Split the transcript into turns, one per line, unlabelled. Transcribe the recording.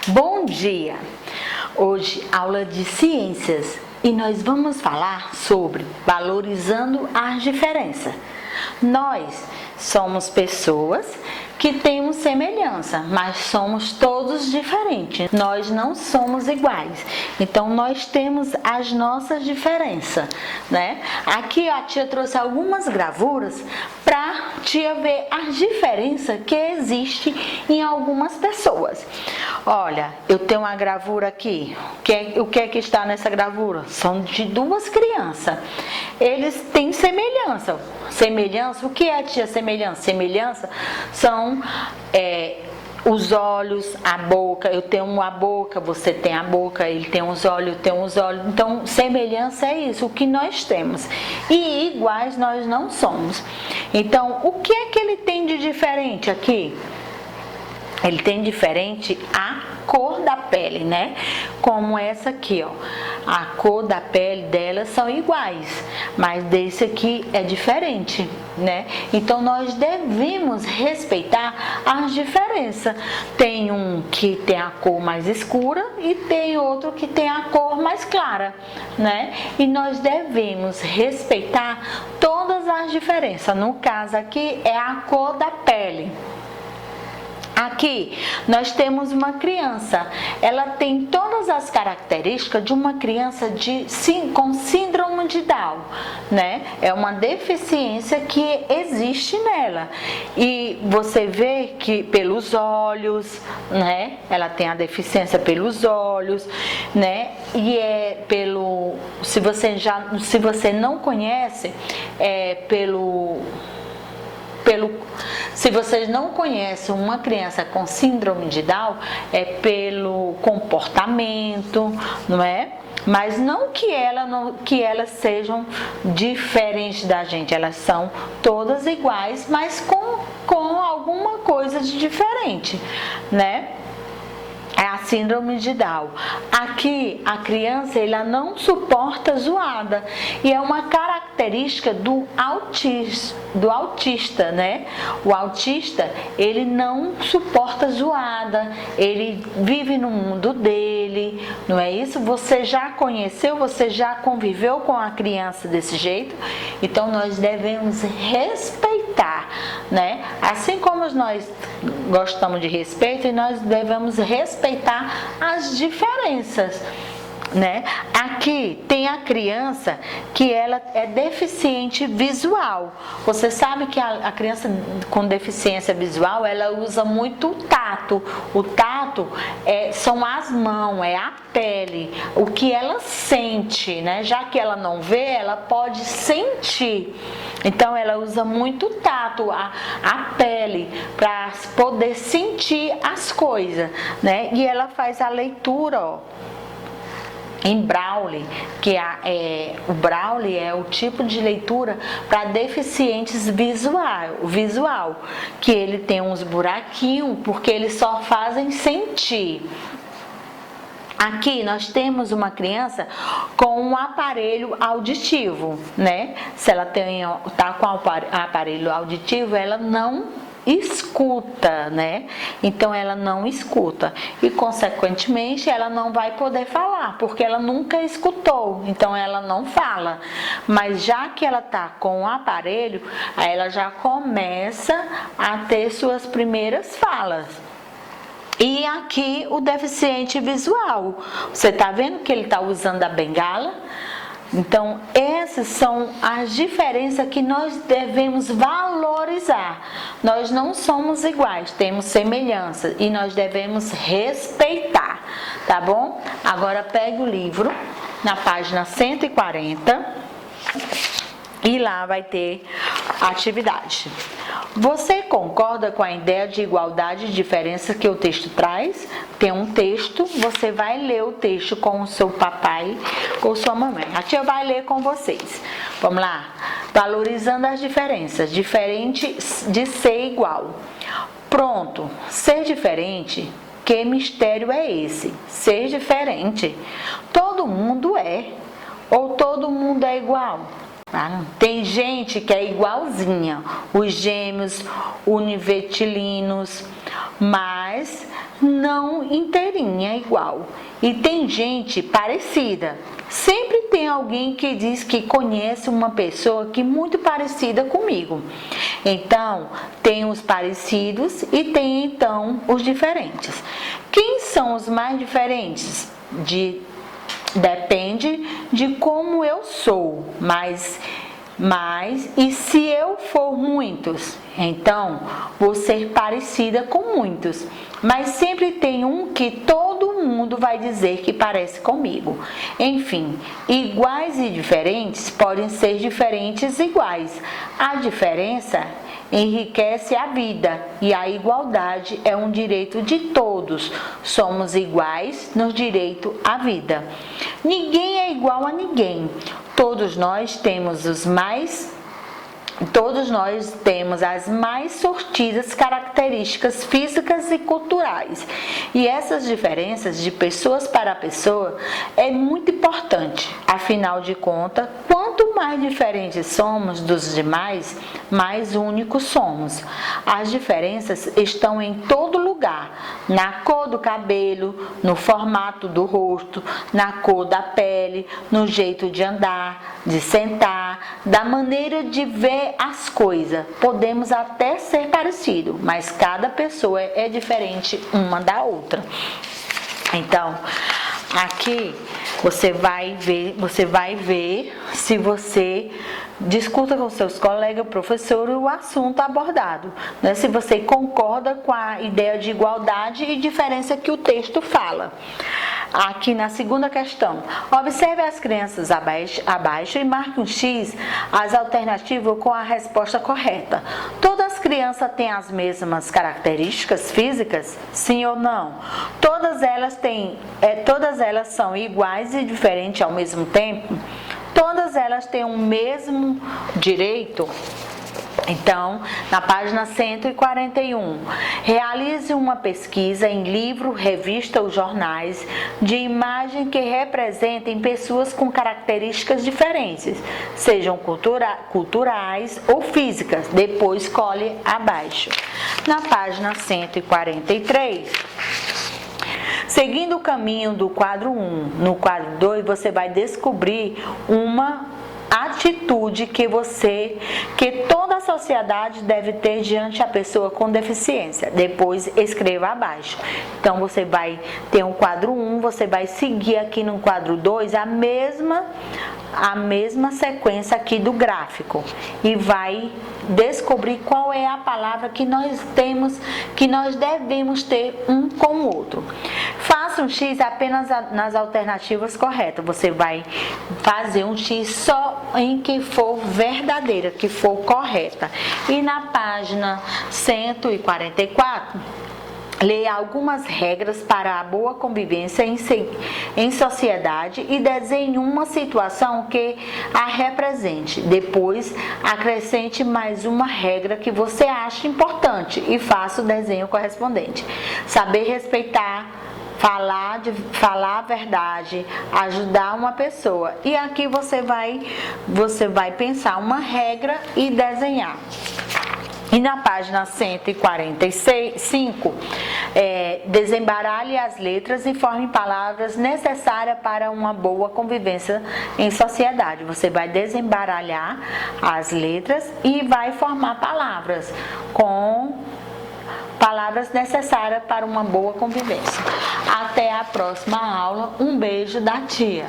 Bom dia! Hoje, aula de ciências e nós vamos falar sobre valorizando as diferenças. Nós somos pessoas que temos semelhança, mas somos todos diferentes. Nós não somos iguais. Então, nós temos as nossas diferenças, né? Aqui a tia trouxe algumas gravuras para tia ver as diferenças que existem em algumas pessoas. Olha, eu tenho uma gravura aqui. O que é que está nessa gravura? São de duas crianças. Eles têm semelhança. Semelhança, o que é, tia, semelhança? Semelhança são os olhos, a boca. Eu tenho a boca, você tem a boca, ele tem os olhos, eu tenho os olhos. Então, semelhança é isso, o que nós temos. E iguais nós não somos. Então, o que é que ele tem de diferente aqui? Ele tem diferente a cor da pele, né? Como essa aqui, ó. A cor da pele delas são iguais, mas desse aqui é diferente, né? Então, nós devemos respeitar as diferenças. Tem um que tem a cor mais escura e tem outro que tem a cor mais clara, né? E nós devemos respeitar todas as diferenças. No caso aqui, é a cor da pele. Aqui nós temos uma criança, ela tem todas as características de uma criança com síndrome de Down, né? É uma deficiência que existe nela. E você vê que pelos olhos, né? Ela tem a deficiência pelos olhos, né? E se você não conhece, se vocês não conhecem uma criança com síndrome de Down, é pelo comportamento, não é? Mas não que elas sejam diferentes da gente, elas são todas iguais, mas com alguma coisa de diferente, né? É a síndrome de Down. Aqui, a criança, ela não suporta zoada. E é uma característica do autista, né? O autista, ele não suporta zoada. Ele vive no mundo dele, não é isso? Você já conheceu, você já conviveu com a criança desse jeito? Então, nós devemos respeitar, né? Assim como nós gostamos de respeito, nós devemos respeitar as diferenças, né? Aqui tem a criança que ela é deficiente visual. Você sabe que a criança com deficiência visual, ela usa muito o tato. O tato são as mãos, é a pele, o que ela sente, né? Já que ela não vê, ela pode sentir. Então ela usa muito o tato, a pele, para poder sentir as coisas, né? E ela faz a leitura, ó, em Braille, o Braille é o tipo de leitura para deficientes visual, que ele tem uns buraquinhos, porque eles só fazem sentir. Aqui nós temos uma criança com um aparelho auditivo, né? Se ela tá com o aparelho auditivo, ela não escuta, né? Então ela não escuta e consequentemente ela não vai poder falar, porque ela nunca escutou, então ela não fala. Mas já que ela tá com o aparelho, aí ela já começa a ter suas primeiras falas. E aqui o deficiente visual, você tá vendo que ele tá usando a bengala? Então, essas são as diferenças que nós devemos valorizar. Nós não somos iguais, temos semelhança e nós devemos respeitar, tá bom? Agora pegue o livro na página 140 e lá vai ter a atividade. Você concorda com a ideia de igualdade e diferença que o texto traz? Tem um texto, você vai ler o texto com o seu papai ou sua mamãe. A tia vai ler com vocês. Vamos lá? Valorizando as diferenças, diferente de ser igual. Pronto, ser diferente, que mistério é esse? Ser diferente. Todo mundo é, ou todo mundo é igual? Tem gente que é igualzinha, os gêmeos, univetilinos, mas não inteirinha igual. E tem gente parecida. Sempre tem alguém que diz que conhece uma pessoa que é muito parecida comigo. Então, tem os parecidos e tem então os diferentes. Quem são os mais diferentes? Depende de como eu sou, mas e se eu for muitos, então vou ser parecida com muitos, mas sempre tem um que todo mundo vai dizer que parece comigo. Enfim, iguais e diferentes podem ser diferentes e iguais. A diferença enriquece a vida e a igualdade é um direito de todos. Somos iguais no direito à vida. Ninguém é igual a ninguém. Todos nós temos as mais sortidas características físicas e culturais. E essas diferenças de pessoas para pessoa é muito importante. Afinal de contas, quanto mais diferentes somos dos demais, mais únicos somos. As diferenças estão em todo lugar, na cor do cabelo, no formato do rosto, na cor da pele, no jeito de andar, de sentar, da maneira de ver as coisas. Podemos até ser parecidos, mas cada pessoa é diferente uma da outra. Então, aqui você vai ver se você discuta com seus colegas, professor, o assunto abordado, né? Se você concorda com a ideia de igualdade e diferença que o texto fala. Aqui na segunda questão, observe as crianças abaixo e marque um X as alternativas com a resposta correta. Todas as crianças têm as mesmas características físicas? Sim ou não? Todas elas são iguais e diferentes ao mesmo tempo? Todas elas têm o mesmo direito? Então, na página 141, realize uma pesquisa em livro, revista ou jornais de imagem que representem pessoas com características diferentes, sejam culturais ou físicas. Depois escolhe abaixo. Na página 143, seguindo o caminho do quadro 1, no quadro 2 você vai descobrir uma atitude que toda a sociedade deve ter diante a pessoa com deficiência. Depois escreva abaixo. Então você vai ter um quadro 1, você vai seguir aqui no quadro 2 a mesma sequência aqui do gráfico e vai descobrir qual é a palavra que nós devemos ter um com o outro. Faça um X apenas nas alternativas corretas. Você vai fazer um X só em que for verdadeira, que for correta. E na página 144, leia algumas regras para a boa convivência em sociedade e desenhe uma situação que a represente. Depois, acrescente mais uma regra que você acha importante e faça o desenho correspondente. Saber respeitar, falar a verdade, ajudar uma pessoa. E aqui você vai pensar uma regra e desenhar. E na página 145, desembaralhe as letras e forme palavras necessárias para uma boa convivência em sociedade. Você vai desembaralhar as letras e vai formar palavras necessárias para uma boa convivência. Até a próxima aula. Um beijo da tia.